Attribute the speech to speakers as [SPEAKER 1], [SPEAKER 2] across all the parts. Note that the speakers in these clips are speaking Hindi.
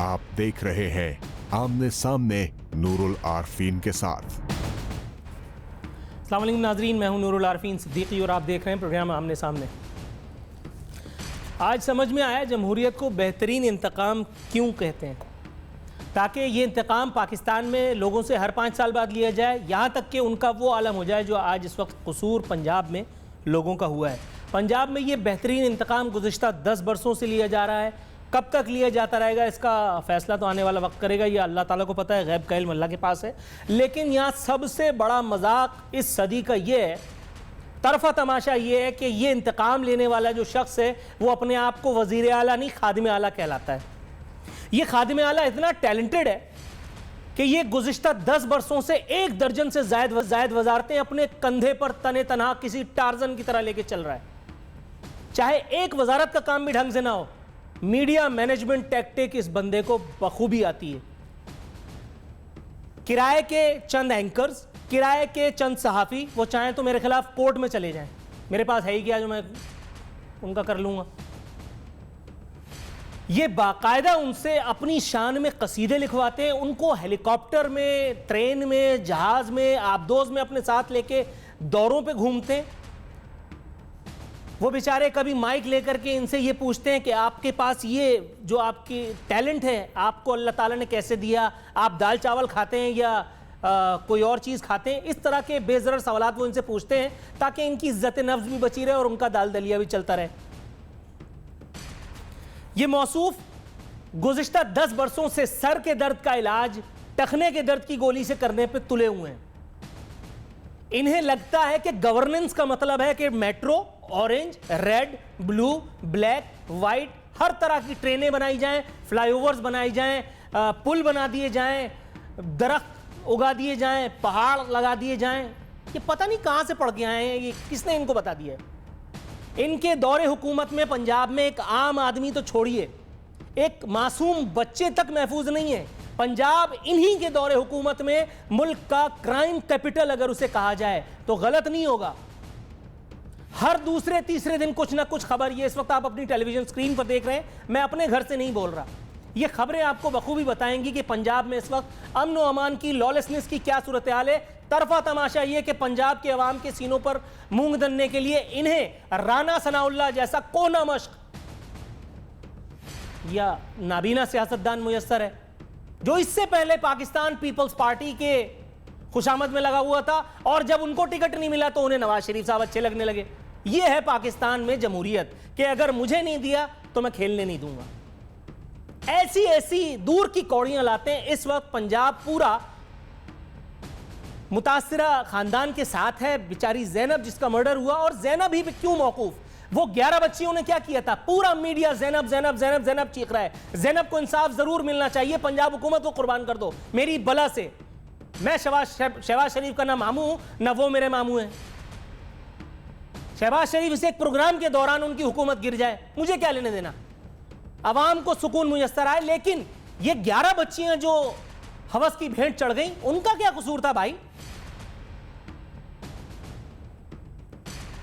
[SPEAKER 1] आप देख रहे हैं आमने सामने नूरुल आरफीन के साथ।
[SPEAKER 2] अस्सलाम वालेकुम नाजरीन, मैं हूं नूरुल आरफीन सिद्दीकी और आप देख रहे हैं प्रोग्राम आमने सामने। आज समझ में आया जमहूरियत को बेहतरीन इंतकाम क्यों कहते हैं, ताकि ये इंतकाम पाकिस्तान में लोगों से हर 5 साल बाद लिया जाए, यहाँ तक कि उनका वो आलम हो जाए जो आज इस वक्त कसूर पंजाब में लोगों का हुआ है। पंजाब में ये बेहतरीन इंतकाम गुज़िश्ता 10 बरसों से लिया जा रहा है। कब तक लिया जाता रहेगा इसका फ़ैसला तो आने वाला वक्त करेगा, ये अल्लाह ताला को पता है, गैब का इल्म अल्लाह के पास है। लेकिन यहाँ सबसे बड़ा मजाक इस सदी का ये है, तरफा तमाशा ये है कि ये इंतकाम लेने वाला जो शख्स है वो अपने आप को वज़ीर आला नहीं खादिम आला कहलाता है। ये खादिम आला इतना टैलेंटेड है कि ये गुज़िश्ता 10 बरसों से 1 दर्जन से ज़ायद वजारतें अपने कंधे पर तने तनहा किसी टार्जन की तरह लेके चल रहा है। चाहे एक वजारत का काम भी ढंग से ना हो, मीडिया मैनेजमेंट टैक्टिक इस बंदे को बखूबी आती है। किराए के चंद एंकर्स, किराए के चंद सहाफ़ी, वो चाहें तो मेरे खिलाफ कोर्ट में चले जाएं, मेरे पास है ही क्या जो मैं उनका कर लूँगा। ये बाकायदा उनसे अपनी शान में कसीदे लिखवाते हैं, उनको हेलीकॉप्टर में, ट्रेन में, जहाज़ में, आबदोज़ में अपने साथ लेके दौरों पे घूमते हैं। वो बेचारे कभी माइक लेकर के इनसे ये पूछते हैं कि आपके पास ये जो आपकी टैलेंट है आपको अल्लाह ताला ने कैसे दिया, आप दाल चावल खाते हैं या कोई और चीज़ खाते हैं। इस तरह के बेज़रर सवालात वो इनसे पूछते हैं ताकि इनकी इज्जत नफ्स भी बची रहे और उनका दाल दलिया भी चलता रहे। ये मौसूफ गुज़िश्ता 10 बरसों से सर के दर्द का इलाज टखने के दर्द की गोली से करने पे तुले हुए हैं। इन्हें लगता है कि गवर्नेंस का मतलब है कि metro, orange, red, blue, black, white, हर तरह की ट्रेनें बनाई जाएं, फ्लाईओवर्स बनाई जाएं, पुल बना दिए जाएं, दरख्त उगा दिए जाएं, पहाड़ लगा दिए जाएं। ये पता नहीं कहां से पढ़ के आए हैं, ये किसने इनको बता दिया है। इनके दौरे हुकूमत में पंजाब में एक आम आदमी तो छोड़िए, एक मासूम बच्चे तक महफूज नहीं है। पंजाब इन्हीं के दौरे हुकूमत में मुल्क का क्राइम कैपिटल अगर उसे कहा जाए तो गलत नहीं होगा। हर दूसरे तीसरे दिन कुछ ना कुछ खबर, ये इस वक्त आप अपनी टेलीविजन स्क्रीन पर देख रहे हैं, मैं अपने घर से नहीं बोल रहा, ये खबरें आपको बखूबी बताएंगी कि पंजाब में इस वक्त अमन व अमान की, लॉलेसनेस की क्या सूरत हाल है। तरफा तमाशा ये कि पंजाब के अवाम के सीनों पर मूंग दनने के लिए इन्हें राना सनाउल्लाह जैसा कोना मश्क या नाबीना सियासतदान मुयस्सर है, जो इससे पहले पाकिस्तान पीपल्स पार्टी के खुशामद में लगा हुआ था और जब उनको टिकट नहीं मिला तो उन्हें नवाज शरीफ साहब अच्छे लगने लगे। यह है पाकिस्तान में जमहूरियत कि अगर मुझे नहीं दिया तो मैं खेलने नहीं दूंगा। ऐसी ऐसी दूर की कौड़ियां लाते हैं। इस वक्त पंजाब पूरा मुतासिरा खानदान के साथ है। बेचारी जैनब जिसका मर्डर हुआ, और जैनब ही पे क्यों मौकूफ, वो 11 बच्चियों ने क्या किया था, पूरा मीडिया जैनब जैनब जैनब जैनब चीख रहा है। जैनब को इंसाफ जरूर मिलना चाहिए, पंजाब हुकूमत को कुर्बान कर दो मेरी बला से। मैं शहबाज शरीफ का ना मामू हूं ना वो मेरे मामू हैं। शहबाज शरीफ इसे एक प्रोग्राम के दौरान उनकी हुकूमत गिर जाए, मुझे क्या लेने देना, अवाम को सुकून मुयस्सर आए। लेकिन ये 11 बच्चियां जो हवस की भेंट चढ़ गई, उनका क्या कसूर था भाई।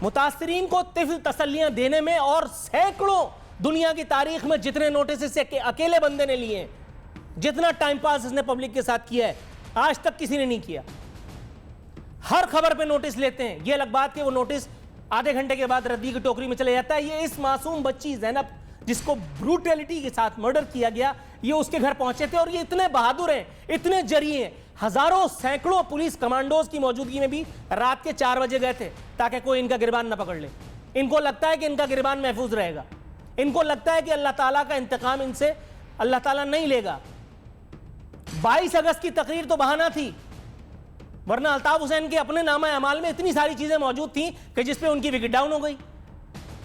[SPEAKER 2] मुतासिरीन को तिफ्ल तसल्लियां देने में, और सैकड़ों दुनिया की तारीख में जितने नोटिस से अकेले बंदे ने लिए, जितना टाइम पास इसने पब्लिक के साथ किया है, आज तक किसी ने नहीं किया। हर खबर पे नोटिस लेते हैं, ये अलग बात कि वो नोटिस आधे घंटे के बाद रद्दी की टोकरी में चले जाता है। ये इस मासूम बच्ची जैनब जिसको ब्रूटैलिटी के साथ मर्डर किया गया, ये उसके घर पहुंचे थे और ये इतने बहादुर हैं, इतने जरिए हैं, हजारों सैकड़ों पुलिस कमांडोज की मौजूदगी में भी रात के 4 बजे गए थे ताकि कोई इनका गिरबान ना पकड़ ले। इनको लगता है कि इनका गिरबान महफूज रहेगा, इनको लगता है कि अल्लाह ताला का इंतकाम इनसे अल्लाह ताला नहीं लेगा। 22 अगस्त की तकरीर तो बहाना थी, वरना अल्ताफ हुसैन के अपने नामा अमाल में इतनी सारी चीजें मौजूद थी कि जिसपे उनकी विकेट डाउन हो गई।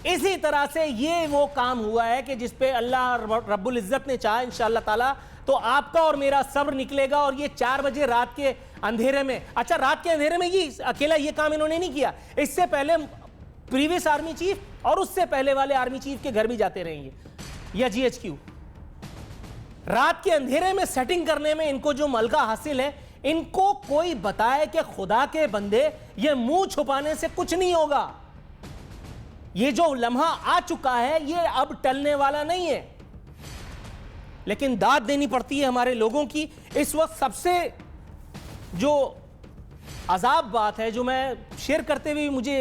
[SPEAKER 2] इसी तरह से ये वो काम हुआ है कि जिसपे अल्लाह रब्बुल इज्जत ने चाहा इंशाअल्लाह ताला तो आपका और मेरा सब्र निकलेगा। और ये 4 बजे रात के अंधेरे में, अच्छा रात के अंधेरे में ये अकेला ये काम इन्होंने नहीं किया, इससे पहले प्रीवियस आर्मी चीफ और उससे पहले वाले आर्मी चीफ के घर भी जाते रहेंगे या GHQ। रात के अंधेरे में सेटिंग करने में इनको जो मलका हासिल है, इनको कोई बताए कि खुदा के बंदे ये मुंह छुपाने से कुछ नहीं होगा। ये जो लम्हा आ चुका है ये अब टलने वाला नहीं है। लेकिन दाद देनी पड़ती है हमारे लोगों की। इस वक्त सबसे जो अजाब बात है, जो मैं शेयर करते हुए मुझे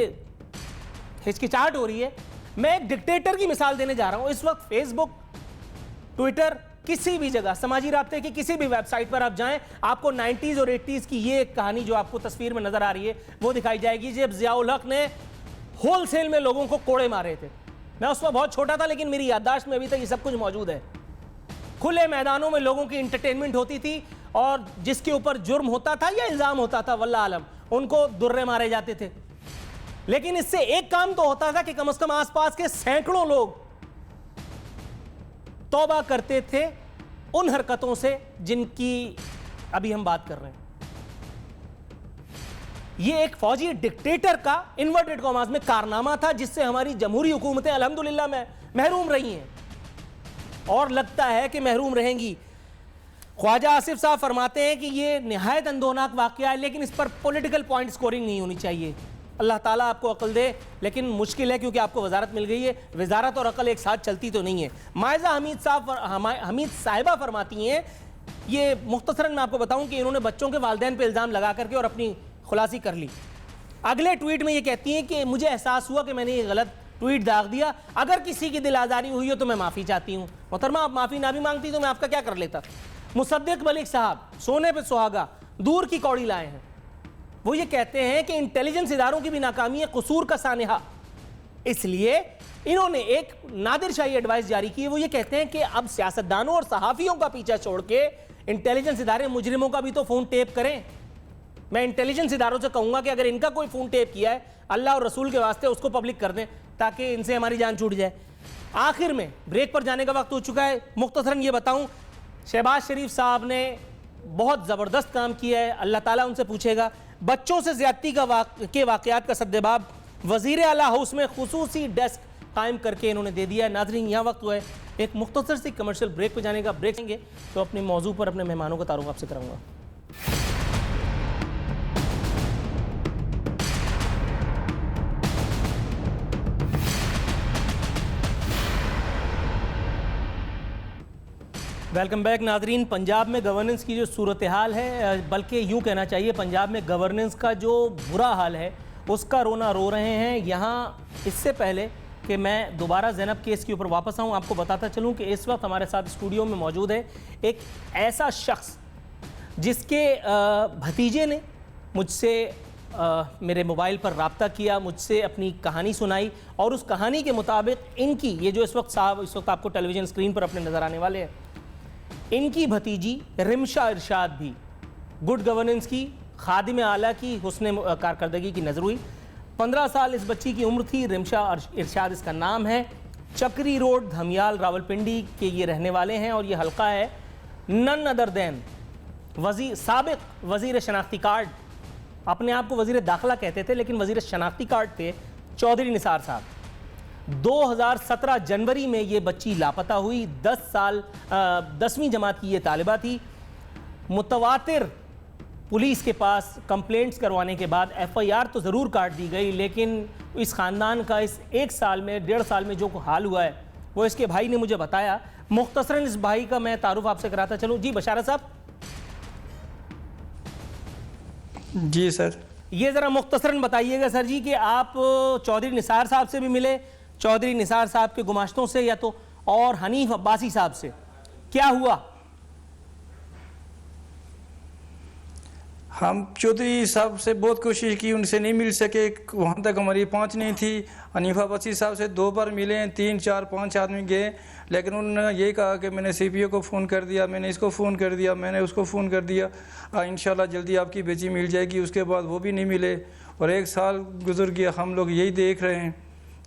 [SPEAKER 2] हिचकिचाहट हो रही है, मैं एक डिक्टेटर की मिसाल देने जा रहा हूं। इस वक्त फेसबुक, ट्विटर, किसी भी जगह समाजी राब्ते की किसी भी वेबसाइट पर आप जाएं, आपको 90s और 80s की ये कहानी जो आपको तस्वीर में नजर आ रही है वो दिखाई जाएगी, जब जियाउल हक ने होलसेल में लोगों को कोड़े मारे थे। मैं उस वक्त बहुत छोटा था, लेकिन मेरी याददाश्त में अभी तक ये सब कुछ मौजूद है। खुले मैदानों में लोगों की इंटरटेनमेंट होती थी, और जिसके ऊपर जुर्म होता था या इल्जाम होता था, वल्लाह आलम, उनको दुर्रे मारे जाते थे। लेकिन इससे एक काम तो होता था कि कम से कम आसपास के सैकड़ों लोग तौबा करते थे उन हरकतों से जिनकी अभी हम बात कर रहे हैं। यह एक फौजी डिक्टेटर का इन्वर्टेड कॉमास में कारनामा था, जिससे हमारी जमहूरी हुकूमतें अल्हम्दुलिल्लाह में महरूम रही हैं और लगता है कि महरूम रहेंगी। ख्वाजा आसिफ साहब फरमाते हैं कि यह निहायत अंदोनाक वाकया है, लेकिन इस पर पॉलिटिकल पॉइंट स्कोरिंग नहीं होनी चाहिए। अल्लाह ताला आपको अकल दे, लेकिन मुश्किल है क्योंकि आपको वजारत मिल गई है। वजारत और अकल एक साथ चलती तो नहीं है। मायजा हमीद साहिबा फरमाती हैं, ये मुख्तसरन मैं आपको बताऊं कि इन्होंने बच्चों के वालिदैन पे इल्ज़ाम लगा करके और अपनी खुलासी कर ली। अगले ट्वीट में ये कहती हैं कि मुझे एहसास हुआ कि मैंने ये गलत ट्वीट दाग दिया, अगर किसी की दिल आज़ारी हुई हो तो मैं माफ़ी चाहती हूँ। मोहतरमा, आप माफ़ी ना भी मांगती तो मैं आपका क्या कर लेता। मुसद्दिक मलिक साहब सोने पे सुहागा, दूर की कौड़ी लाए हैं। वो ये कहते हैं कि इंटेलिजेंस इदारों की भी नाकामी है कसूर का सानिहा, इसलिए इन्होंने एक नादिर शाही एडवाइस जारी की है। वो ये कहते हैं कि अब सियासतदानों और सहाफ़ियों का पीछा छोड़ के इंटेलिजेंस इदारे मुजरिमों का भी तो फ़ोन टेप करें। मैं इंटेलिजेंस इदारों से कहूँगा कि अगर इनका कोई फ़ोन टेप किया है, अल्लाह और रसूल के वास्ते उसको पब्लिक कर दें, ताकि इनसे हमारी जान छूट जाए। आखिर में ब्रेक पर जाने का वक्त हो चुका है। मुख्तसरन ये बताऊँ, शहबाज शरीफ साहब ने बहुत ज़बरदस्त काम किया है, अल्लाह ताला उनसे पूछेगा। बच्चों से ज़्यादती के वाक़यात का सद्देबाब वज़ीर आला हाउस में खुसूसी डेस्क कायम करके इन्होंने दे दिया है। नाज़रीन, यहाँ वक्त हुआ है एक मुख्तसर सी कमर्शियल ब्रेक पर जाने का। ब्रेक लेंगे तो अपने मौजू पर अपने मेहमानों का तारुफ आपसे कराऊंगा। वेलकम बैक नाजरीन। पंजाब में गवर्नेंस की जो सूरत हाल है, बल्कि यूँ कहना चाहिए पंजाब में गवर्नेंस का जो बुरा हाल है उसका रोना रो रहे हैं। यहाँ इससे पहले कि मैं दोबारा ज़ैनब केस के ऊपर वापस आऊँ, आपको बताता चलूँ कि इस वक्त हमारे साथ स्टूडियो में मौजूद है एक ऐसा शख्स जिसके भतीजे ने मुझसे मेरे मोबाइल पर रब्ता किया, मुझसे अपनी कहानी सुनाई, और उस कहानी के मुताबिक इनकी ये जो इस वक्त आपको टेलीविज़न स्क्रीन पर अपने नज़र आने वाले हैं, इनकी भतीजी रिमशा इरशाद भी गुड गवर्नेंस की, खादिम आला की हुस्न कारकर्दगी की नज़र हुई। 15 साल इस बच्ची की उम्र थी। रिमशा इरशाद इसका नाम है। चक्री रोड, धमियाल, रावलपिंडी के ये रहने वाले हैं, और ये हल्का है नन अदर दैन साबिक वज़ीर शनाख्ती कार्ड, अपने आप को वज़ीर दाखिला कहते थे लेकिन वज़ीर शनाख्ती कार्ड थे, चौधरी निसार साहब। 2017 जनवरी में ये बच्ची लापता हुई। 10वीं जमात की ये तालिबा थी। मुतवातिर पुलिस के पास कंप्लेंट्स करवाने के बाद FIR तो ज़रूर काट दी गई, लेकिन इस ख़ानदान का इस 1 साल में 1.5 साल में जो हाल हुआ है वो इसके भाई ने मुझे बताया। मुख्तसरन इस भाई का मैं तारुफ आपसे कराता चलूँ। जी बशारत साहब।
[SPEAKER 3] जी सर।
[SPEAKER 2] ये ज़रा मुख्तसरन बताइएगा सर जी कि आप चौधरी निसार साहब से भी मिले, चौधरी निसार साहब के गुमाश्तों से या तो और हनीफ अब्बासी साहब से, क्या हुआ?
[SPEAKER 3] हम चौधरी साहब से बहुत कोशिश की, उनसे नहीं मिल सके, वहाँ तक हमारी पहुँच नहीं थी। हनीफा बसी साहब से 2 बार मिले, 3, 4, 5 आदमी गए, लेकिन उन्होंने यही कहा कि मैंने CPO को फ़ोन कर दिया, मैंने इसको फ़ोन कर दिया, मैंने उसको फ़ोन कर दिया, इंशाल्लाह जल्दी आपकी बेटी मिल जाएगी। उसके बाद वो भी नहीं मिले और 1 साल गुजर गया। हम लोग यही देख रहे हैं,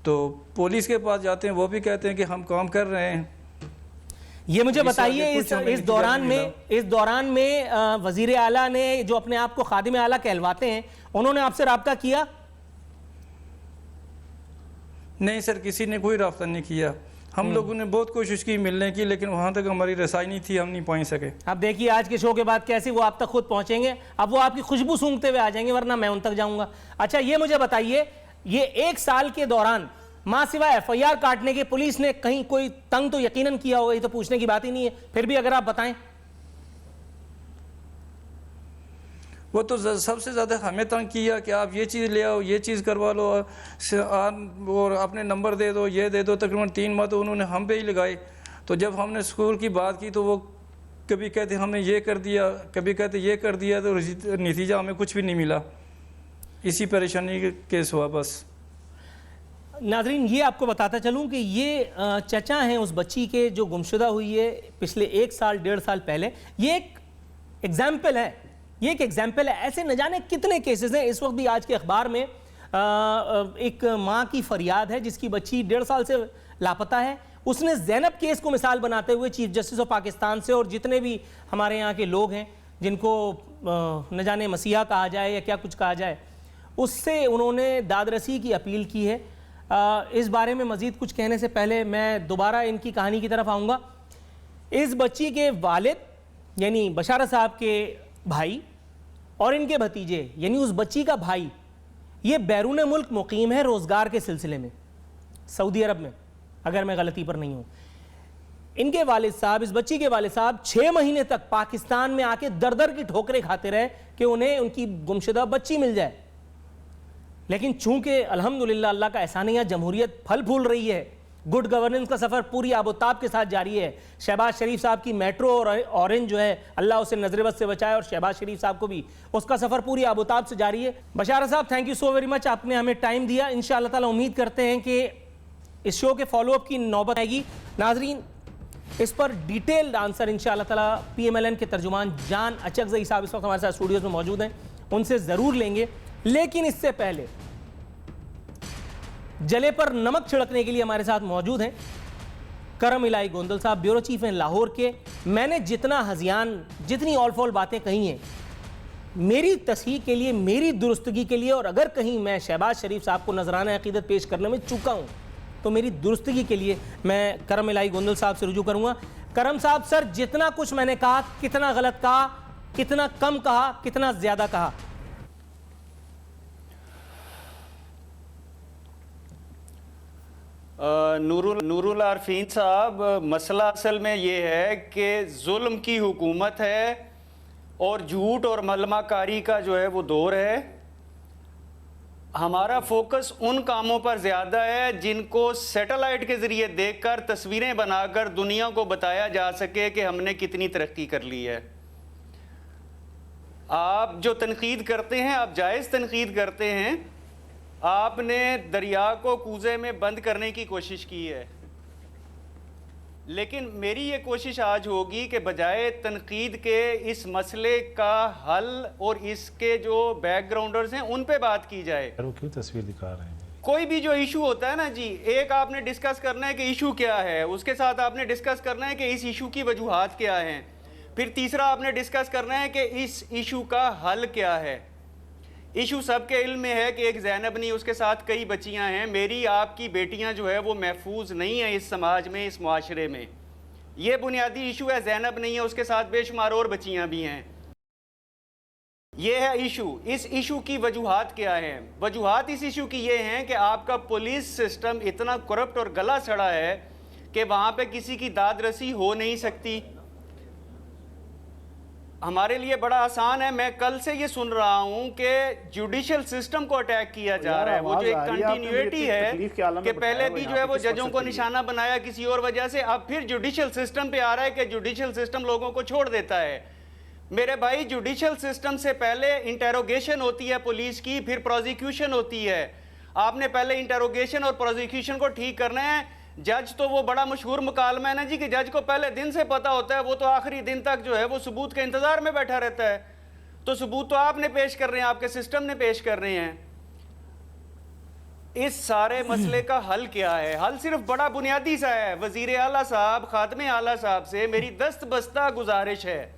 [SPEAKER 3] तो पुलिस के पास जाते हैं, वो भी कहते हैं कि हम काम कर रहे हैं।
[SPEAKER 2] ये मुझे बताइए इस दौरान में वजीर आला ने, जो अपने आप को खादिम आला कहलवाते हैं, उन्होंने आपसे राब्ता किया?
[SPEAKER 3] नहीं सर, किसी ने कोई राब्ता नहीं किया। हम लोगों ने बहुत कोशिश की मिलने की, लेकिन वहाँ तक हमारी रसाई नहीं थी, हम नहीं पहुँच सके।
[SPEAKER 2] अब देखिए आज के शो के बाद कैसे वो आप तक खुद पहुँचेंगे। अब वो आपकी खुशबू सूंघते हुए आ जाएंगे, वरना मैं उन तक जाऊँगा। अच्छा ये मुझे बताइए, ये 1 साल के दौरान मां सिवाय एफआईआर काटने के पुलिस ने कहीं कोई तंग तो यकीनन किया होगा, ये तो पूछने की बात ही नहीं है, फिर भी अगर आप बताएं।
[SPEAKER 3] वो तो सबसे ज़्यादा हमें तंग किया कि आप ये चीज़ ले आओ, ये चीज़ करवा लो और अपने नंबर दे दो, ये दे दो। तकरीबन 3 माह तो उन्होंने हम पे ही लगाए। तो जब हमने स्कूल की बात की तो वो कभी कहते हमने ये कर दिया, कभी कहते ये कर दिया, तो नतीजा हमें कुछ भी नहीं मिला। इसी परेशानी के केस हुआ बस।
[SPEAKER 2] नाजरीन, ये आपको बताता चलूं कि ये चचा हैं उस बच्ची के जो गुमशुदा हुई है पिछले 1 साल 1.5 साल पहले। ये एक एग्जाम्पल है, ये एक एग्जाम्पल है। ऐसे न जाने कितने केसेस हैं। इस वक्त भी आज के अखबार में एक माँ की फरियाद है जिसकी बच्ची 1.5 साल से लापता है। उसने ज़ैनब केस को मिसाल बनाते हुए चीफ जस्टिस ऑफ पाकिस्तान से और जितने भी हमारे यहाँ के लोग हैं जिनको न जाने मसीहा कहा जाए या क्या कुछ कहा जाए, उससे उन्होंने दादरसी की अपील की है। इस बारे में मज़ीद कुछ कहने से पहले मैं दोबारा इनकी कहानी की तरफ आऊँगा। इस बच्ची के वालिद यानी बशारत साहब के भाई और इनके भतीजे यानी उस बच्ची का भाई, ये बैरून मुल्क मुकीम है रोज़गार के सिलसिले में सऊदी अरब में, अगर मैं गलती पर नहीं हूँ। इनके वालिद साहब, इस बच्ची के वालिद साहब 6 महीने तक पाकिस्तान में आके दर दर की ठोकरें खाते रहे कि उन्हें उनकी गुमशुदा बच्ची मिल जाए। लेकिन चूंकि अल्हम्दुलिल्लाह अल्लाह का एहसान है, जमहूरियत फल फूल रही है, गुड गवर्नेंस का सफ़र पूरी आबोताब के साथ जारी है। शहबाज शरीफ साहब की मेट्रो और ऑरेंज जो है, अल्लाह उसे नजरबद से बचाए और शहबाज शरीफ साहब को भी, उसका सफ़र पूरी आबोताब से जारी है। बशारत साहब, thank you so very much, आपने हमें टाइम दिया। इंशाअल्लाह ताला उम्मीद करते हैं कि इस शो के फॉलोअप की नौबत आएगी। नाजरीन, इस पर डिटेल्ड आंसर इंशाअल्लाह ताला PMLN के तर्जुमान जान अचकज़ई साहब इस वक्त हमारे साथ स्टूडियोज में मौजूद हैं, उनसे ज़रूर लेंगे। लेकिन इससे पहले जले पर नमक छिड़कने के लिए हमारे साथ मौजूद हैं करम इलाही गोंदल साहब, ब्यूरो चीफ हैं लाहौर के। मैंने जितना हजियान, जितनी ऑल फॉल बातें कही हैं, मेरी तस्हीह के लिए, मेरी दुरुस्तगी के लिए, और अगर कहीं मैं शहबाज शरीफ साहब को नजराना अकीदत पेश करने में चूका हूं तो मेरी दुरुस्तगी के लिए मैं करम इलाही गोंदल साहब से रुजू करूंगा। करम साहब, सर, जितना कुछ मैंने कहा, कितना गलत कहा, कितना कम कहा, कितना ज्यादा कहा?
[SPEAKER 4] नूरुल आरफीन साहब, मसला असल में ये है कि जुल्म की हुकूमत है और झूठ और मलमाकारी का जो है वो दौर है। हमारा फोकस उन कामों पर ज़्यादा है जिनको सैटेलाइट के ज़रिए देखकर, तस्वीरें बनाकर दुनिया को बताया जा सके कि हमने कितनी तरक्की कर ली है। आप जो तनकीद करते हैं, आप जायज़ तनकीद करते हैं। आपने दरिया को कूज़े में बंद करने की कोशिश की है, लेकिन मेरी ये कोशिश आज होगी कि बजाय तनकीद के इस मसले का हल और इसके जो बैकग्राउंडर्स हैं उन पे बात की जाए।
[SPEAKER 5] वो क्यों तस्वीर दिखा रहे हैं?
[SPEAKER 4] कोई भी जो इशू होता है ना जी, एक आपने डिस्कस करना है कि इशू क्या है, उसके साथ आपने डिस्कस करना है कि इस इशू की वजूहात क्या हैं, फिर तीसरा आपने डिस्कस करना है कि इस इशू का हल क्या है। इशू सबके इल्म में है कि एक ज़ैनब नहीं, उसके साथ कई बच्चियां हैं। मेरी आपकी बेटियां जो है वो महफूज नहीं है इस समाज में, इस मुआशरे में। ये बुनियादी इशू है। ज़ैनब नहीं है, उसके साथ बेशुमार और बच्चियां भी हैं। ये है इशू। इस इशू की वजूहात क्या हैं? वजूहात इस इशू की ये हैं कि आपका पुलिस सिस्टम इतना करप्ट और गला सड़ा है कि वहाँ पे किसी की दादरसी हो नहीं सकती। हमारे लिए बड़ा आसान है। मैं कल से ये सुन रहा हूं कि जुडिशियल सिस्टम को अटैक किया जा रहा है। वो जो एक कंटिन्यूटी है कि पहले भी जो है वो जजों को निशाना बनाया किसी और वजह से, अब फिर जुडिशियल सिस्टम पे आ रहा है कि जुडिशियल सिस्टम लोगों को छोड़ देता है। मेरे भाई, जुडिशियल सिस्टम से पहले इंटेरोगेशन होती है पुलिस की, फिर प्रोसिक्यूशन होती है। आपने पहले इंटेरोगेशन और प्रोसिक्यूशन को ठीक करना है। जज तो वो बड़ा मशहूर मुकालमा है ना जी कि जज को पहले दिन से पता होता है, वो तो आखिरी दिन तक जो है वो सबूत के इंतजार में बैठा रहता है। तो सबूत तो आपने पेश कर रहे हैं, आपके सिस्टम ने पेश कर रहे हैं। इस सारे मसले का हल क्या है? हल सिर्फ बड़ा बुनियादी सा है। वजीर आला साहब, खातमे आला साहब से मेरी दस्त बस्ता गुजारिश है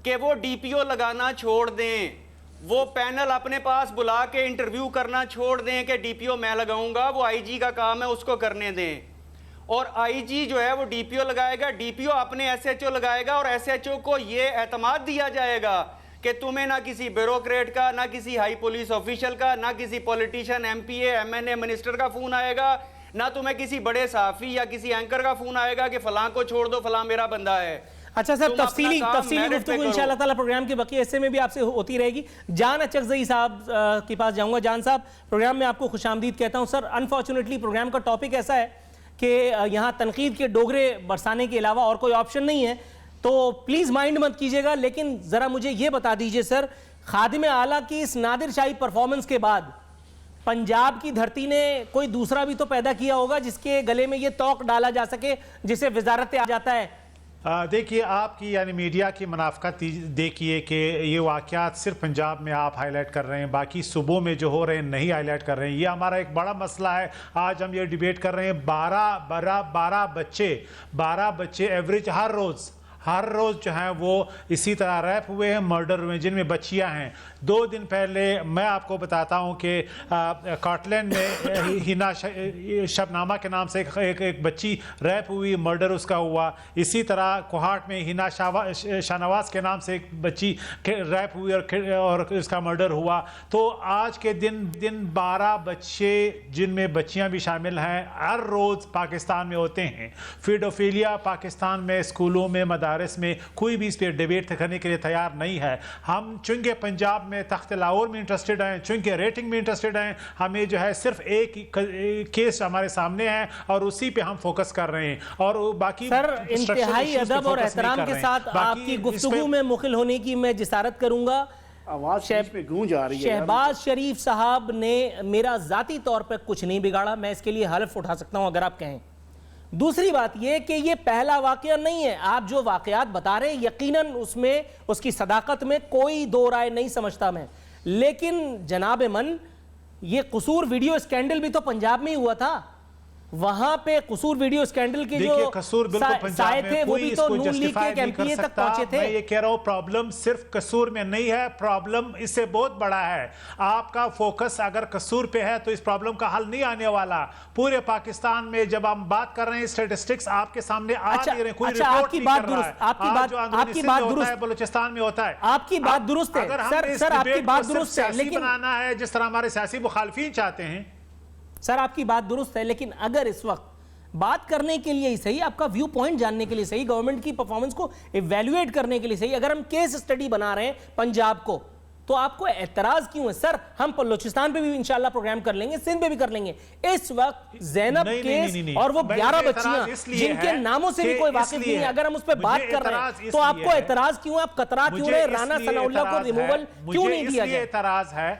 [SPEAKER 4] कि वो DPO लगाना छोड़ दें, वो पैनल अपने पास बुला के इंटरव्यू करना छोड़ दें कि DPO मैं लगाऊंगा। वो IG का काम है, उसको करने दें। और IG जो है वो DPO लगाएगा, DPO अपने SHO लगाएगा और SHO को ये एतमाद दिया जाएगा कि तुम्हें ना किसी ब्यूरोक्रेट का, ना किसी हाई पुलिस ऑफिशियल का, ना किसी पॉलिटिशियन, MPA, MNA, मिनिस्टर का फ़ोन आएगा, ना तुम्हें किसी बड़े सहाफी या किसी एंकर का फोन आएगा कि फलां को छोड़ दो, फलां मेरा बंदा है।
[SPEAKER 2] अच्छा सर,
[SPEAKER 4] तुम अपना
[SPEAKER 2] तफसीली
[SPEAKER 4] काम मेरिट पे
[SPEAKER 2] गुफ्तगू
[SPEAKER 4] करो।
[SPEAKER 2] इंशाअल्लाह ताला प्रोग्राम के बाकी हिस्से में भी आपसे होती रहेगी। जान अचकज़ई साहब के पास जाऊंगा। जान साहब, प्रोग्राम में आपको खुशामदीद कहता हूं। सर, अनफॉर्चुनेटली प्रोग्राम का टॉपिक ऐसा है कि यहाँ तनकीद के डोगरे बरसाने के अलावा और कोई ऑप्शन नहीं है, तो प्लीज़ माइंड मत कीजिएगा। लेकिन ज़रा मुझे ये बता दीजिए सर, खादिम आला की इस नादिर शाही परफॉर्मेंस के बाद पंजाब की धरती ने कोई दूसरा भी तो पैदा किया होगा जिसके गले में ये तौक डाला जा सके जिसे वजारत आ जाता है।
[SPEAKER 5] देखिए, आपकी यानी मीडिया की मुनाफकत देखिए कि ये वाक़यात सिर्फ पंजाब में आप हाईलाइट कर रहे हैं, बाकी सूबों में जो हो रहे हैं नहीं हाईलाइट कर रहे हैं। ये हमारा एक बड़ा मसला है। आज हम ये डिबेट कर रहे हैं, 12 बच्चे एवरेज हर रोज़ जो हैं वो इसी तरह रैप हुए हैं, मर्डर हुए हैं, जिनमें बच्चियां हैं। 2 दिन पहले मैं आपको बताता हूं कि स्कॉटलैंड में हिना शबनामा के नाम से एक बच्ची रैप हुई, मर्डर उसका हुआ। इसी तरह कोहाट में हिना शाहनवाज के नाम से एक बच्ची रैप हुई और उसका मर्डर हुआ। तो आज के दिन 12 बच्चे जिनमें बच्चियां भी शामिल हैं हर रोज़ पाकिस्तान में होते हैं। फिडोफिलिया पाकिस्तान में स्कूलों में मदारस में कोई भी इस पर डिबेट करने के लिए तैयार नहीं है। हम चूंकि पंजाब में तख्त लाहौर में इंटरेस्टेड हैं, चूंकि रेटिंग में इंटरेस्टेड हैं, हमें जो है सिर्फ एक केस हमारे सामने है और उसी पे हम फोकस कर रहे हैं। और बाकी
[SPEAKER 2] सर, इंतहाई अदब और एहतराम के साथ आपकी गुफ्तगू में मुखिल होने की मैं जिसारत करूंगा।
[SPEAKER 6] आवाज में गूंज आ रही है।
[SPEAKER 2] शहबाज शरीफ साहब ने मेरा जाती तौर पर कुछ नहीं बिगाड़ा, मैं इसके लिए हल्फ उठा सकता हूं अगर आप कहें। दूसरी बात यह कि ये पहला वाकया नहीं है। आप जो वाकयात बता रहे हैं यकीनन उसमें उसकी सदाकत में कोई दो राय नहीं समझता मैं, लेकिन जनाब मन, ये कसूर वीडियो स्कैंडल भी तो पंजाब में ही हुआ था। वहां पे कसूर वीडियो स्कैंडल के जो
[SPEAKER 5] कसूर बिल्कुल पंजाब में
[SPEAKER 2] थे वो भी तो नून लीग के एमपीए तक पहुंचे थे।
[SPEAKER 5] मैं ये कह रहा हूं प्रॉब्लम सिर्फ कसूर में नहीं है, प्रॉब्लम इससे बहुत बड़ा है। आपका फोकस अगर कसूर पे है तो इस प्रॉब्लम का हल नहीं आने वाला। पूरे पाकिस्तान में जब हम बात कर रहे हैं स्टैटिस्टिक्स आपके सामने आ नहीं रहे, कोई रिपोर्ट नहीं कर रहा है।
[SPEAKER 2] आपकी बात दुरुस्त,
[SPEAKER 5] बलूचिस्तान में होता है।
[SPEAKER 2] आपकी बात दुरुस्त है सर, आपकी बात दुरुस्त है, लेकिन
[SPEAKER 5] बनाना है जिस तरह हमारे सियासी मुखालफीन चाहते हैं।
[SPEAKER 2] सर, आपकी बात दुरुस्त है, लेकिन अगर इस वक्त बात करने के लिए ही सही, आपका व्यू पॉइंट जानने के लिए सही, गवर्नमेंट की परफॉर्मेंस को इवैल्यूएट करने के लिए सही, अगर हम केस स्टडी बना रहे हैं पंजाब को, तो आपको एतराज क्यों है? सर, हम बलूचिस्तान पे भी इंशाल्लाह प्रोग्राम कर लेंगे, सिंध पे भी कर लेंगे। इस वक्त जैनब केस और वो 11 बच्चियां जिनके नामों से भी कोई वाकिफ नहीं है, अगर हम उस पर बात कर रहे हैं तो आपको एतराज क्यों है? आप कतरा क्यों रहे? राना सनाउल्लाह को रिमूवल क्यों नहीं दिया गया?
[SPEAKER 5] एतराज है,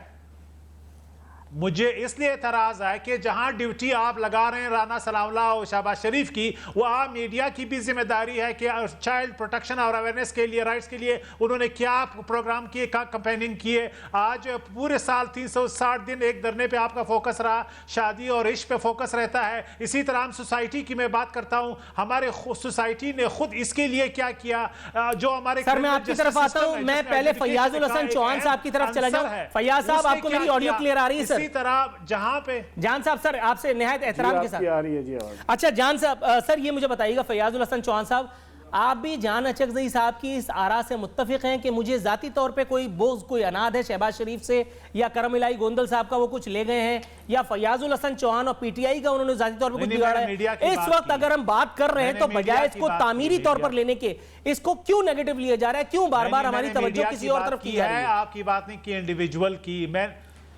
[SPEAKER 5] मुझे इसलिए एतराज है कि जहां ड्यूटी आप लगा रहे हैं राना सनाउल्लाह और शहबाज शरीफ की, वो आप मीडिया की भी जिम्मेदारी है कि चाइल्ड प्रोटेक्शन और अवेयरनेस के लिए, राइट्स के लिए उन्होंने क्या प्रोग्राम किए, क्या कैंपेनिंग किए। आज पूरे साल 360 दिन एक धरने पे आपका फोकस रहा, शादी और इश्क पे फोकस रहता है। इसी तरह हम सोसाइटी की मैं बात करता हूं, हमारे सोसाइटी ने खुद इसके लिए क्या किया, जो हमारे
[SPEAKER 2] सर मैं आपकी तरफ आता हूं। मैं पहले फैयाजुल हसन चौहान साहब की तरफ चला जाऊं। फैयाज साहब, आपको मेरी ऑडियो क्लियर आ रही है?
[SPEAKER 5] इसी तरह जहां पे
[SPEAKER 2] जान साहब, सर आपसे निहायत एहतराम के साथ
[SPEAKER 6] आ रही है जी आवाज।
[SPEAKER 2] अच्छा जान साहब, सर ये मुझे बताइएगा, फैयाजुल हसन चौहान साहब, आप भी जान अचकज़ई साहब की इस आरा से मुत्तफिक हैं कि मुझे जाती तौर पे कोई बोझ, कोई अनाद है शहबाज शरीफ से, या करम इलाही गोंदल साहब का वो कुछ ले गए हैं, या फैयाजुल हसन चौहान और पीटीआई का उन्होंने जाती तौर पे कुछ बिगाड़ा है? इस वक्त अगर हम बात कर रहे हैं तो बजाय इसको तामीरी तौर पर लेने के, इसको क्यों नेगेटिव लिया जा रहा है? क्यों बार बार हमारी तवज्जो किसी और तरफ की जा रही है?
[SPEAKER 5] आपकी बात नहीं की इंडिविजुअल की,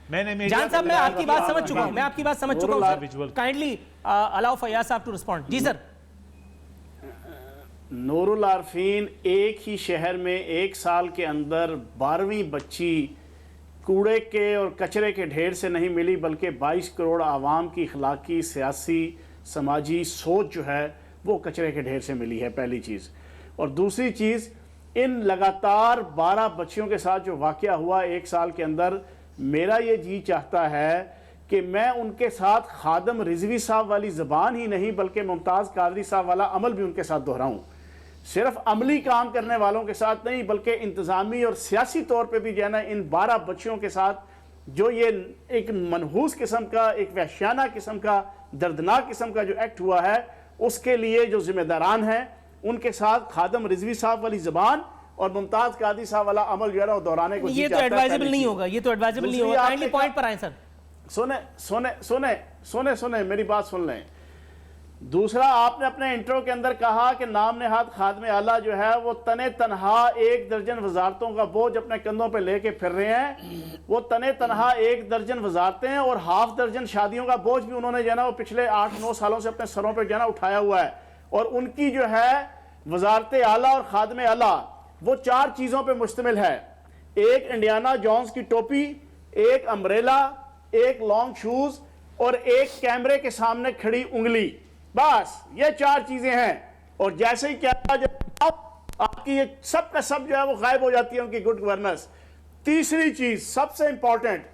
[SPEAKER 5] मैंने
[SPEAKER 2] जान साहब, मैं आपकी बात समझ चुका हूं, मैं आपकी बात समझ चुका हूं। काइंडली अलाउ फैयाज साहब टू रिस्पॉन्ड। जी सर।
[SPEAKER 6] नूरुल आरफीन एक ही शहर में एक साल के अंदर 12वीं बच्ची कूड़े के और कचरे के ढेर से नहीं मिली, बल्कि 22 करोड़ आवाम की अखलाकी, सियासी, समाजी सोच जो है वो कचरे के ढेर से मिली है, पहली चीज़। और दूसरी चीज़, इन लगातार 12 बच्चियों के साथ जो वाक़या हुआ एक साल के अंदर, मेरा ये जी चाहता है कि मैं उनके साथ खादम रिजवी साहब वाली ज़बान ही नहीं बल्कि मुमताज़ कादरी साहब वाला अमल भी उनके साथ दोहराऊं। सिर्फ अमली काम करने वालों के साथ नहीं बल्कि इंतज़ामी और सियासी तौर पे भी जो है ना, इन 12 बच्चियों के साथ जो ये एक मनहूस किस्म का, एक वहशियाना किस्म का, दर्दनाक किस्म का जो एक्ट हुआ है, उसके लिए जो जिम्मेदारान हैं उनके साथ खादम रिजवी साहब वाली ज़बान और मुमताज कादरी साहब वाला अमल जो है ना दोहराने को
[SPEAKER 2] ये तो एडवाइजेबल नहीं होगा, ये तो एडवाइजेबल नहीं होगा। काइंडली पॉइंट पर आए सर।
[SPEAKER 6] सुने मेरी बात सुन लें। दूसरा, आपने अपने इंट्रो के अंदर कहा कि नाम नेहाद खादमे आला जो है वो तने तनहा 1 दर्जन वजारतों का बोझ अपने कंधों पे लेके फिर रहे हैं। वो तने तनहा 1 दर्जन वजारतें हैं और हाफ दर्जन शादियों का बोझ भी उन्होंने जो है ना वो पिछले 8-9 सालों से अपने सरों पे जो है ना उठाया हुआ है। और उनकी जो है वजारत आला और खादमे आला वो 4 चीज़ों पर मुश्तमिल है। एक इंडियाना जोन्स की टोपी, एक अम्ब्रेला, एक लॉन्ग शूज और एक कैमरे के सामने खड़ी उंगली। बस ये 4 चीजें हैं। और जैसे ही क्या आपकी ये सब का सब जो है वो गायब हो जाती है उनकी गुड गवर्नेंस। तीसरी चीज सबसे इंपॉर्टेंट,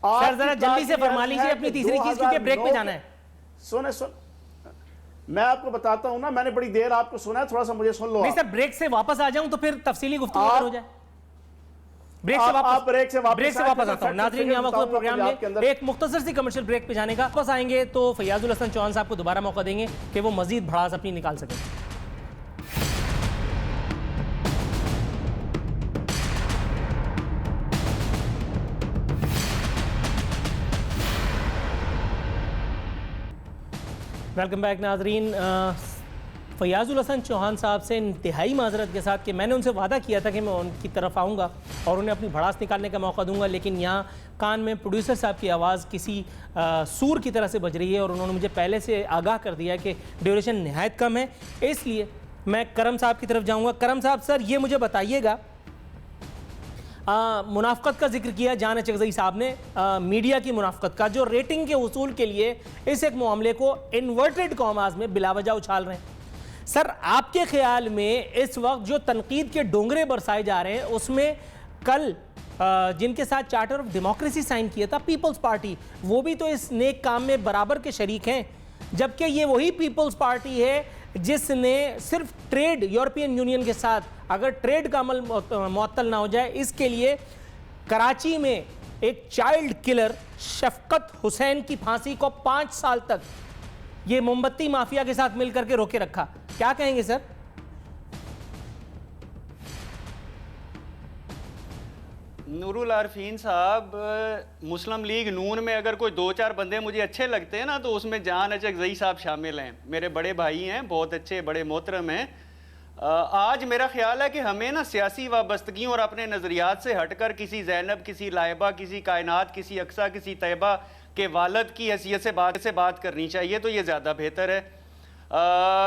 [SPEAKER 2] सर जरा जल्दी से फरमा लीजिए अपनी तीसरी चीज, क्योंकि ब्रेक पे जाना है।
[SPEAKER 6] सुने मैं आपको बताता हूं ना, मैंने बड़ी देर आपको सुना है, थोड़ा सा मुझे सुन लो।
[SPEAKER 2] नहीं सर, ब्रेक से वापस आ जाऊं तो फिर तफसीली गुफ्तगू हो जाए। ब्रेक से वापस आता हूं। नाज़रीन, यहाँ वक्त प्रोग्राम में एक मुख्तसर सी कमर्शियल ब्रेक पे जाने का। वापस आएंगे तो फयाजुल हसन चौहान साहब को दोबारा मौका देंगे कि वो मजीद भड़ास अपनी निकाल सकें। वेलकम बैक नाज़रीन। फयाजुल हसन चौहान साहब से इंतहाई माजरत के साथ कि मैंने उनसे वादा किया था कि मैं उनकी तरफ आऊँगा और उन्हें अपनी भड़ास निकालने का मौका दूंगा, लेकिन यहाँ कान में प्रोड्यूसर साहब की आवाज़ किसी सूर की तरह से बज रही है और उन्होंने मुझे पहले से आगाह कर दिया है कि ड्यूरेशन नहायत कम है। इसलिए मैं करम साहब की तरफ जाऊँगा। करम साहब, सर ये मुझे बताइएगा, मुनाफ़क़त का जिक्र किया जान चगज़ई साहब ने, मीडिया की मुनाफ़क़त का, जो रेटिंग के उसूल के लिए इस एक मामले को इन्वर्टेड कॉमास में बिलावजह उछाल रहे हैं। सर आपके ख्याल में इस वक्त जो तनकीद के डोंगरे बरसाए जा रहे हैं उसमें कल जिनके साथ चार्टर ऑफ डेमोक्रेसी साइन किया था पीपल्स पार्टी, वो भी तो इस नेक काम में बराबर के शरीक हैं, जबकि ये वही पीपल्स पार्टी है जिसने सिर्फ ट्रेड, यूरोपियन यूनियन के साथ अगर ट्रेड का अमल मुअत्तल ना हो जाए इसके लिए कराची में एक चाइल्ड किलर शफकत हुसैन की फांसी को 5 साल तक ये मोमबत्ती माफिया के साथ मिलकर के रोके रखा। क्या कहेंगे सर?
[SPEAKER 4] नूरुल आरफीन साहब, मुस्लिम लीग नून में अगर कोई 2-4 बंदे मुझे अच्छे लगते हैं ना तो उसमें जान चगज़ई साहब शामिल हैं। मेरे बड़े भाई हैं, बहुत अच्छे, बड़े मोहतरम हैं। आज मेरा ख्याल है कि हमें ना सियासी वाबस्तगियों और अपने नज़रियात से हटकर किसी ज़ैनब, किसी लाइबा, किसी कायनात, किसी अक्सा, किसी तैयबा के वालद की हैसियत से बात करनी चाहिए, तो ये ज़्यादा बेहतर है।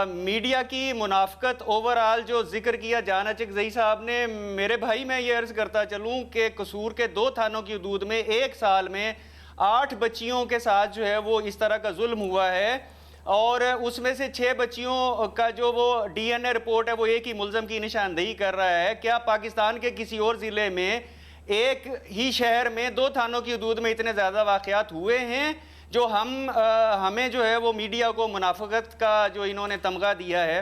[SPEAKER 4] मीडिया की मुनाफ़क़त ओवरऑल जो जिक्र किया जान चगज़ई साहब ने, मेरे भाई मैं ये अर्ज़ करता चलूँ कि कसूर के 2 थानों की हदूद में 1 साल में 8 बच्चियों के साथ जो है वो इस तरह का जुल्म हुआ है और उसमें से 6 बच्चियों का जो वो DNA रिपोर्ट है वो एक ही मुल्ज़म की निशानदेही कर रहा है। क्या पाकिस्तान के किसी और ज़िले में एक ही शहर में 2 थानों की हदूद में इतने ज़्यादा वाक़यात हुए हैं जो हमें जो है वो मीडिया को मुनाफ़क़त का जो इन्होंने तमगा दिया है।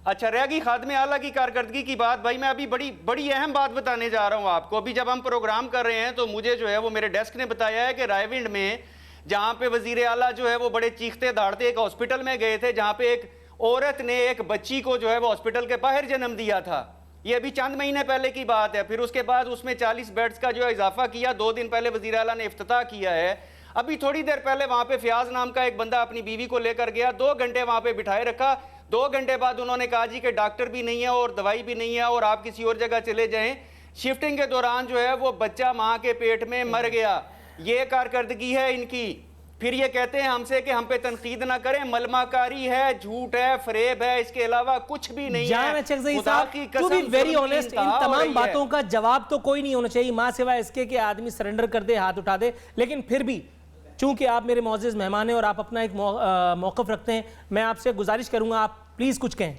[SPEAKER 4] अच्छा, रह गई खादमे आला की कारकर्दगी की बात, भाई मैं अभी बड़ी अहम बात बताने जा रहा हूँ आपको। अभी जब हम प्रोग्राम कर रहे हैं तो मुझे जो है वो मेरे डेस्क ने बताया है कि रायविंड में जहाँ पे वज़ीर आला जो है वो बड़े चीखते दाड़ते एक हॉस्पिटल में गए थे जहाँ पे एक औरत ने एक बच्ची को जो है वो हॉस्पिटल के बाहर जन्म दिया था। ये अभी चंद महीने पहले की बात है। फिर उसके बाद उसमें 40 बेड्स का जो है इजाफा किया। 2 दिन पहले वज़ीर आला ने इफ्तिताह किया है। अभी थोड़ी देर पहले वहाँ पे फयाज नाम का एक बंदा अपनी बीवी को लेकर गया, 2 घंटे वहाँ पे बिठाए रखा। 2 घंटे बाद उन्होंने कहा जी कि डॉक्टर भी नहीं है और दवाई भी नहीं है और आप किसी और जगह चले जाएं। शिफ्टिंग के दौरान जो है वो बच्चा माँ के पेट में मर गया। ये कारकर्दगी है इनकी। फिर ये कहते हैं हमसे कि हम पे तनकीद ना करें, मलमाकारी है, झूठ है, फरेब है, इसके अलावा कुछ भी नहीं है।
[SPEAKER 2] टू बी वेरी ऑनेस्ट, इन तमाम बातों का जवाब तो कोई नहीं होना चाहिए माँ सिवाय इसके कि आदमी सरेंडर कर दे, हाथ उठा दे। लेकिन फिर भी चूंकि आप मेरे मौजूद मेहमान हैं और आप अपना एक मौक़िफ़ रखते हैं, मैं आपसे गुजारिश करूंगा आप प्लीज़ कुछ कहें।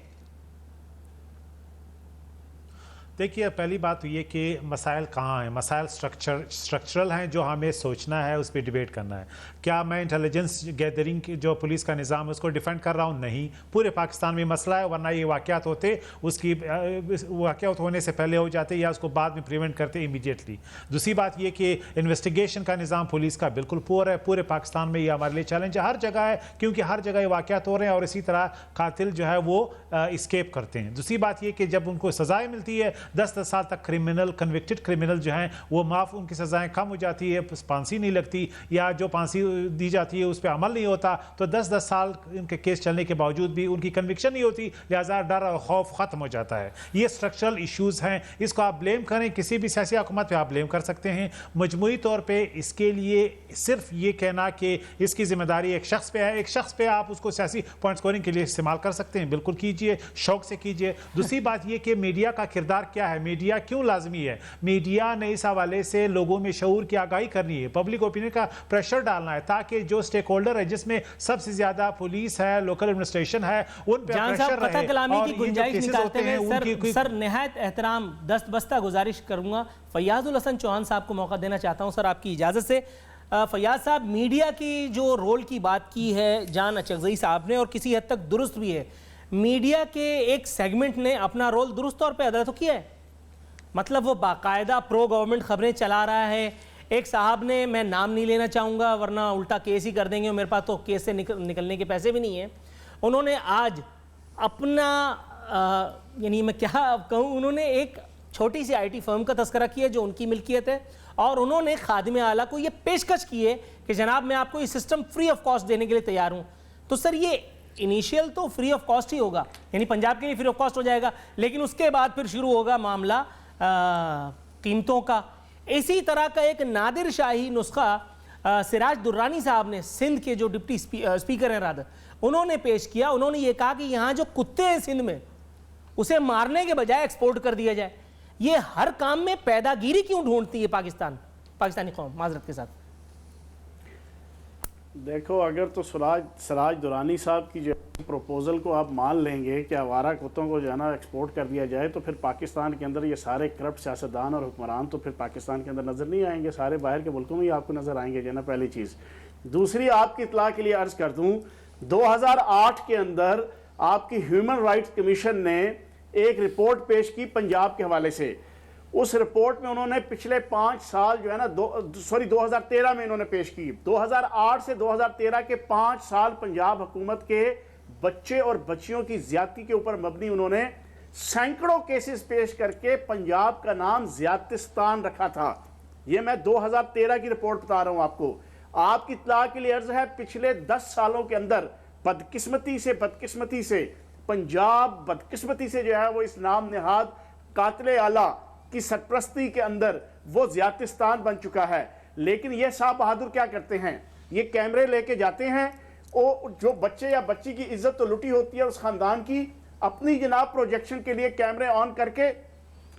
[SPEAKER 5] देखिए, पहली बात तो ये कि मसाइल कहाँ हैं। मसाइल स्ट्रक्चरल हैं जो हमें सोचना है, उस पर डिबेट करना है। क्या मैं इंटेलिजेंस गैदरिंग की जो पुलिस का निज़ाम है उसको डिफेंड कर रहा हूँ? नहीं, पूरे पाकिस्तान में मसला है, वरना ये वाक़यात होते, उसकी वाक़यात होने से पहले हो जाते या उसको बाद में प्रिवेंट करते इमीडिएटली। दूसरी बात ये कि इन्वेस्टिगेशन का निज़ाम पुलिस का बिल्कुल पुअर है। पूरे पाकिस्तान में ये हमारे लिए चैलेंज है, हर जगह है, क्योंकि हर जगह ये वाक़यात हो रहे हैं और इसी तरह कातिल जो है वो इस्केप करते हैं। दूसरी बात ये कि जब उनको सज़ाएँ मिलती है, 10-10 साल तक क्रिमिनल कन्विक्टेड क्रिमिनल जो हैं वो माफ़, उनकी सज़ाएँ कम हो जाती है, फांसी नहीं लगती, या जो फांसी दी जाती है उस पर अमल नहीं होता, तो 10-10 साल इनके केस चलने के बावजूद भी उनकी कन्विक्शन नहीं होती, लिहाजा डर और खौफ ख़त्म हो जाता है। ये स्ट्रक्चरल इश्यूज़ हैं, इसको आप ब्लेम करें किसी भी सियासी हुकूमत पे आप ब्लेम कर सकते हैं। मजमूई तौर पे इसके लिए सिर्फ ये कहना कि इसकी जिम्मेदारी एक शख्स पे है, एक शख्स पे आप उसको सियासी पॉइंट स्कोरिंग के लिए इस्तेमाल कर सकते हैं, बिल्कुल कीजिए, शौक से कीजिए। दूसरी बात ये कि मीडिया का किरदार क्या है, मीडिया क्यों लाजमी है? मीडिया ने इस हवाले से लोगों में शऊर की आगाही करनी है, पब्लिक ओपिनियन का प्रेशर डालना है, ताकि जो स्टेक होल्डर है जिसमें सबसे ज्यादा पुलिस है, लोकल एडमिनिस्ट्रेशन है, उन पे प्रेशर रहे
[SPEAKER 2] कलामी
[SPEAKER 5] और
[SPEAKER 2] की
[SPEAKER 5] ये जो
[SPEAKER 2] गुंजाइश
[SPEAKER 5] केसेस
[SPEAKER 2] निकालते
[SPEAKER 5] होते हैं
[SPEAKER 2] हैं।
[SPEAKER 5] उनकी
[SPEAKER 2] सर निहायत एहतराम दस्तबस्ता गुजारिश करूंगा, फैयाजुल हसन चौहान साहब को मौका देना चाहता हूं सर आपकी इजाजत से। फैयाज साहब, मीडिया की जो रोल की बात की है जान अचकज़ई साहब ने, और किसी हद तक दुरुस्त भी है, मीडिया के एक सेगमेंट ने अपना रोल दुरुस्त तौर पे अदा तो किया है, मतलब वो बाकायदा प्रो गवर्नमेंट खबरें चला रहा है। एक साहब ने, मैं नाम नहीं लेना चाहूँगा वरना उल्टा केस ही कर देंगे और मेरे पास तो केस से निकलने के पैसे भी नहीं हैं, उन्होंने आज अपना यानी मैं क्या कहूँ, उन्होंने एक छोटी सी IT फर्म का तस्करा किया जो उनकी मिल्कियत है, और उन्होंने खादिम आला को ये पेशकश की है कि जनाब मैं आपको ये सिस्टम फ्री ऑफ कॉस्ट देने के लिए तैयार हूँ। तो सर ये इनिशियल तो फ्री ऑफ कॉस्ट ही होगा, यानी पंजाब के लिए फ्री ऑफ कॉस्ट हो जाएगा, लेकिन उसके बाद फिर शुरू होगा मामला कीमतों का। इसी तरह का एक नादिर शाही नुस्खा सिराज दुर्रानी साहब ने, सिंध के जो डिप्टी स्पीकर हैं रादर, उन्होंने पेश किया। उन्होंने ये कहा कि यहाँ जो कुत्ते हैं सिंध में, उसे मारने के बजाय एक्सपोर्ट कर दिया जाए। ये हर काम में पैदागिरी क्यों ढूंढती है पाकिस्तानी कौम? माजरत के साथ
[SPEAKER 6] देखो, अगर तो सिराज दुरानी साहब की जो प्रपोजल को आप मान लेंगे कि आवारा कुत्तों को जो है ना एक्सपोर्ट कर दिया जाए, तो फिर पाकिस्तान के अंदर ये सारे करप्ट सियासतदान और हुक्मरान तो फिर पाकिस्तान के अंदर नज़र नहीं आएंगे, सारे बाहर के मुल्कों में ही आपको नज़र आएंगे, जो है ना, पहली चीज़। दूसरी, आपकी इतला के लिए अर्ज़ कर दूँ, 2008 के अंदर आपकी ह्यूमन राइट्स कमीशन ने एक रिपोर्ट पेश की पंजाब के हवाले से। उस रिपोर्ट में उन्होंने पिछले 5 साल जो है ना 2013 में इन्होंने पेश की, 2008 से 2013 के 5 साल पंजाब हुकूमत के बच्चे और बच्चियों की ज्यादती के ऊपर मबनी उन्होंने सैकड़ों केसेस पेश करके पंजाब का नाम ज्यादतिस्तान रखा था। ये मैं 2013 की रिपोर्ट बता रहा हूं आपको। आपकी इत्तला के लिए अर्ज है, पिछले 10 सालों के अंदर बदकिस्मती से पंजाब बदकिस्मती से जो है वो इस नाम नेहाद कातिल आला की सरपरस्ती के अंदर वो ज्यादतिस्तान बन चुका है। लेकिन ये साहब बहादुर क्या करते हैं, ये कैमरे लेके जाते हैं, वो जो बच्चे या बच्ची की इज्जत तो लुटी होती है उस खानदान की, अपनी जनाब प्रोजेक्शन के लिए कैमरे ऑन करके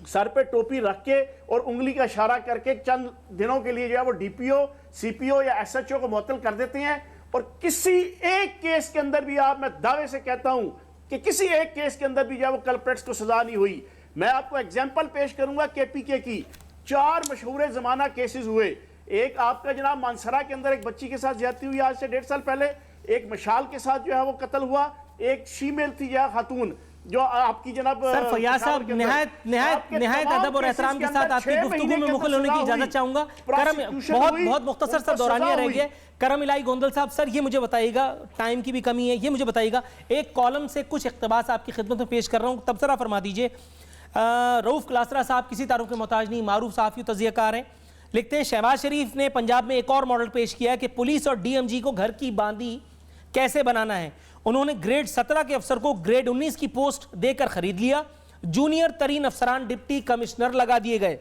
[SPEAKER 6] सर पे टोपी रख के और उंगली का इशारा करके चंद दिनों के लिए जो है वो DPO, CPO या SHO को मुअत्तल कर देते हैं। और किसी एक केस के अंदर भी मैं दावे से कहता हूं कि किसी एक केस के अंदर भी जो है वो कल्प्रेट्स को सजा नहीं हुई। मैं आपको एग्जांपल पेश करूंगा KPK की। 4 मशहूर जमाना केसेस हुए। एक आपका जनाब मानसरा के अंदर एक बच्ची के साथ ज्यादती हुई आज से 1.5 साल पहले, एक मशाल के साथ जो है वो कत्ल हुआ, एक फीमेल थी या खातून जो आपकी जनाब।
[SPEAKER 2] सर फैयाज साहब, निहायत अदब और एहतराम के साथ आपकी गुफ्तगू में मुखल होने की इजाजत चाहूंगा। बहुत मुख्तसर सा दौरानिया रह गया। करम इलाही गोंदल साहब, सर ये मुझे बताइएगा, टाइम की भी कमी है, ये मुझे बताइएगा, एक कॉलम से कुछ इक़्तिबास आपकी खिदमत में पेश कर रहा हूँ, तबसरा फरमा दीजिए। रऊफ क्लासरा साहब किसी तारुफ के मोहताज नहीं, मारूफ सहाफ़ी तज़कियाकार हैं, लिखते हैं शहबाज शरीफ ने पंजाब में एक और मॉडल पेश किया है कि पुलिस और DMG को घर की बांदी कैसे बनाना है। उन्होंने ग्रेड 17 के अफसर को ग्रेड 19 की पोस्ट देकर खरीद लिया, जूनियर तरीन अफसरान डिप्टी कमिश्नर लगा दिए गए।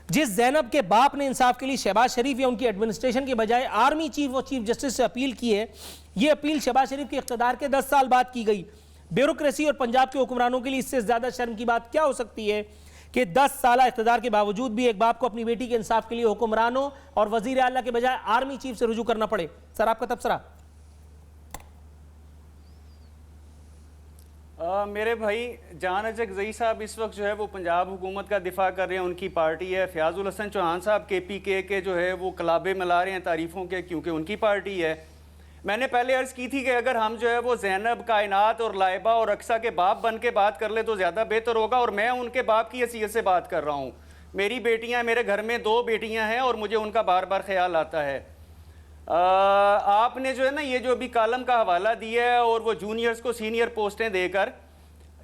[SPEAKER 2] जिस जैनब के बाप ने इंसाफ के लिए शहबाज शरीफ या उनकी एडमिनिस्ट्रेशन के बजाय आर्मी चीफ और चीफ जस्टिस से अपील की है, ये अपील शहबाज शरीफ के इख्तियार के 10 साल बाद की गई। ब्यूरोक्रेसी और पंजाब के हुक्मरानों के लिए इससे ज्यादा शर्म की बात क्या हो सकती है कि 10 साल इख्तियार के बावजूद भी एक बाप को अपनी बेटी के इंसाफ के लिए हुक्मरानों और वजीर आला के बजाय आर्मी चीफ से रुजू करना पड़े। सर आपका तबसरा।
[SPEAKER 4] मेरे भाई जान अचकज़ई साहब इस वक्त जो है वो पंजाब हुकूमत का दिफा कर रहे हैं, उनकी पार्टी है। फयाजुल हसन चौहान साहब KPK के जो है वो कलाबे मिला रहे हैं तारीफ़ों के, क्योंकि उनकी पार्टी है। मैंने पहले अर्ज़ की थी कि अगर हम जो है वो ज़ैनब, कायनात और लाइबा और अक्सा के बाप बन के बात कर ले तो ज़्यादा बेहतर होगा, और मैं उनके बाप की हैसियत से बात कर रहा हूँ। मेरी बेटियाँ, मेरे घर में 2 बेटियाँ हैं और मुझे उनका बार बार ख्याल आता है। आपने जो है ना ये जो अभी कॉलम का हवाला दिया है और वो जूनियर्स को सीनियर पोस्टें देकर,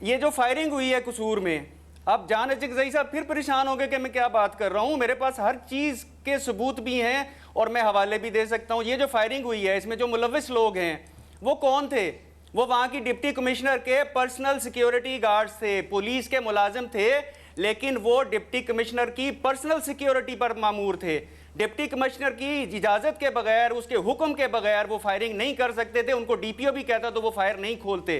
[SPEAKER 4] ये जो फायरिंग हुई है कसूर में, अब जान अचकजई साहब फिर परेशान हो गए कि मैं क्या बात कर रहा हूं। मेरे पास हर चीज के सबूत भी हैं और मैं हवाले भी दे सकता हूं। ये जो फायरिंग हुई है इसमें जो मुलविस लोग हैं वो कौन थे? वो वहां की डिप्टी कमिश्नर के पर्सनल सिक्योरिटी गार्ड्स थे, पुलिस के मुलाजिम थे, लेकिन वो डिप्टी कमिश्नर की पर्सनल सिक्योरिटी पर मामूर थे। डिप्टी कमिश्नर की इजाजत के बगैर, उसके हुक्म के बगैर वो फायरिंग नहीं कर सकते थे। उनको डीपीओ भी कहता तो वो फायर नहीं खोलते।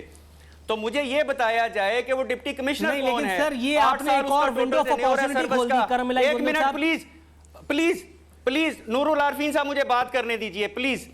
[SPEAKER 4] तो मुझे ये बताया जाए कि वो डिप्टी कमिश्नर
[SPEAKER 2] नहीं,
[SPEAKER 4] कौन
[SPEAKER 2] लेकिन
[SPEAKER 4] है?
[SPEAKER 2] सर ये
[SPEAKER 4] 8
[SPEAKER 2] आपने
[SPEAKER 4] साल
[SPEAKER 2] एक और
[SPEAKER 4] उसका
[SPEAKER 2] विंडो ऑफ
[SPEAKER 4] टोटल tenure है
[SPEAKER 2] अपॉर्चुनिटी
[SPEAKER 4] सर्विस
[SPEAKER 2] खोल दी।
[SPEAKER 4] का।
[SPEAKER 2] करम इलाही
[SPEAKER 4] एक
[SPEAKER 2] गुलशन
[SPEAKER 4] मिनट
[SPEAKER 2] साहब।
[SPEAKER 4] Please please please, Noorul Arfeen साहब मुझे बात करने दीजिए प्लीज।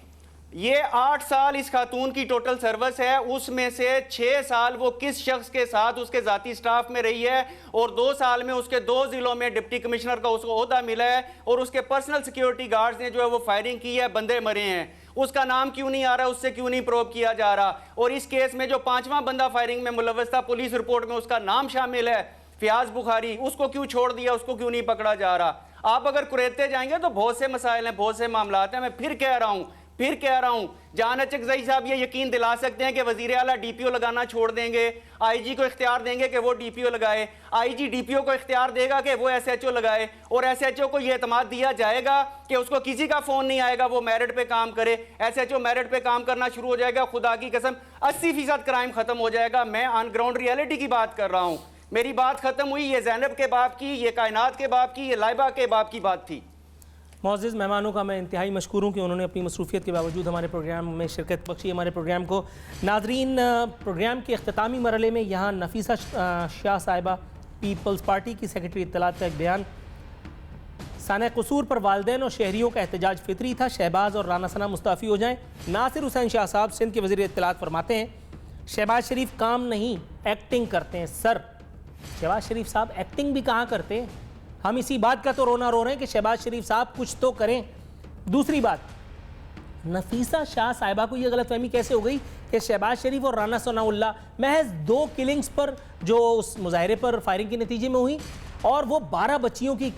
[SPEAKER 4] ये 8 साल इस खातून की टोटल सर्विस है, उसमें से 6 साल वो किस शख्स के साथ उसके जाती स्टाफ में रही है और 2 साल में उसके 2 जिलों में डिप्टी कमिश्नर का उसको ओहदा मिला है और उसके पर्सनल सिक्योरिटी गार्ड्स ने जो है वो फायरिंग की है, बंदे मरे हैं। उसका नाम क्यों नहीं आ रहा, उससे क्यों नहीं प्रोब किया जा रहा? और इस केस में जो 5वां बंदा फायरिंग में मुलव्वस था, पुलिस रिपोर्ट में उसका नाम शामिल है, फयाज बुखारी, उसको क्यों छोड़ दिया, उसको क्यों नहीं पकड़ा जा रहा? आप अगर कुरेदते जाएंगे तो बहुत से मसाइल हैं, बहुत से मामला हैं। मैं फिर कह रहा हूं जान अचकजई साहब ये यकीन दिला सकते हैं कि वजीर आला डीपीओ लगाना छोड़ देंगे, आईजी को इख्तियार देंगे कि वो डीपीओ लगाए, आईजी डीपीओ को इख्तियार देगा कि वो एसएचओ लगाए, और एसएचओ को ये एतमाद दिया जाएगा कि उसको किसी का फोन नहीं आएगा, वो मेरिट पे काम करे। एसएचओ मेरिट पे काम करना शुरू हो जाएगा, खुदा की कसम 80% क्राइम खत्म हो जाएगा। मैं ऑन ग्राउंड रियलिटी की बात कर रहा हूं। मेरी बात खत्म हुई। ये जैनब के बाप की, ये कायनात के बाप की, ये लाइबा के बाप की बात थी।
[SPEAKER 2] मोअज़्ज़िज़ मेहमानों का मैं इंतहाई मशकूर हूँ कि उन्होंने अपनी मसरूफियत के बावजूद हमारे प्रोग्राम में शिरकत बख्शी, हमारे प्रोग्राम को। नाजरीन, प्रोग्राम के अख्तामी मरहले में यहाँ नफीसा शाह साहिबा पीपल्स पार्टी की सेक्रेटरी इत्तलात का एक बयान। साने कसूर पर वालिदैन और शहरियों का एहतजाज फितरी था, शहबाज और राना सना मुस्तफ़ी हो जाएँ। नासिर हुसैन शाह साहब सिंध के वज़ीर इत्तलात फरमाते हैं शहबाज शरीफ काम नहीं एक्टिंग करते हैं। सर, शहबाज शरीफ साहब एक्टिंग भी कहाँ करते हैं? हम इसी बात का तो रोना रो रहे हैं कि शहबाज शरीफ साहब कुछ तो करें। दूसरी बात, नफीसा शाह साहिबा को यह गलतफहमी कैसे हो गई कि शहबाज शरीफ और राना सनाउल्लाह महज 2 किलिंग्स पर जो उस मुजाहरे पर फायरिंग के नतीजे में हुई और वो 12 बच्चियों की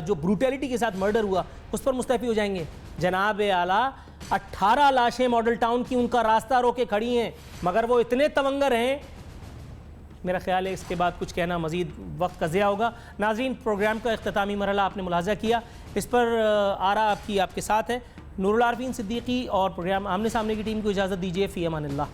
[SPEAKER 2] जो ब्रूटैलिटी के साथ मर्डर हुआ उस पर मुस्तफ़ी हो जाएंगे? जनाब आला, 18 लाशें मॉडल टाउन की उनका रास्ता रोके खड़ी हैं, मगर वो इतने तवंगर हैं, मेरा ख्याल है इसके बाद कुछ कहना मज़ीद वक्त का ज़िया होगा। नाज़रीन, प्रोग्राम का इख्तितामी मरहला आपने मुलाज़ा किया, इस पर आरा आपकी आपके साथ है। नूरुल आरफीन सिद्दीकी और प्रोग्राम आमने सामने की टीम को इजाज़त दीजिए। फ़ी अमानिल्लाह।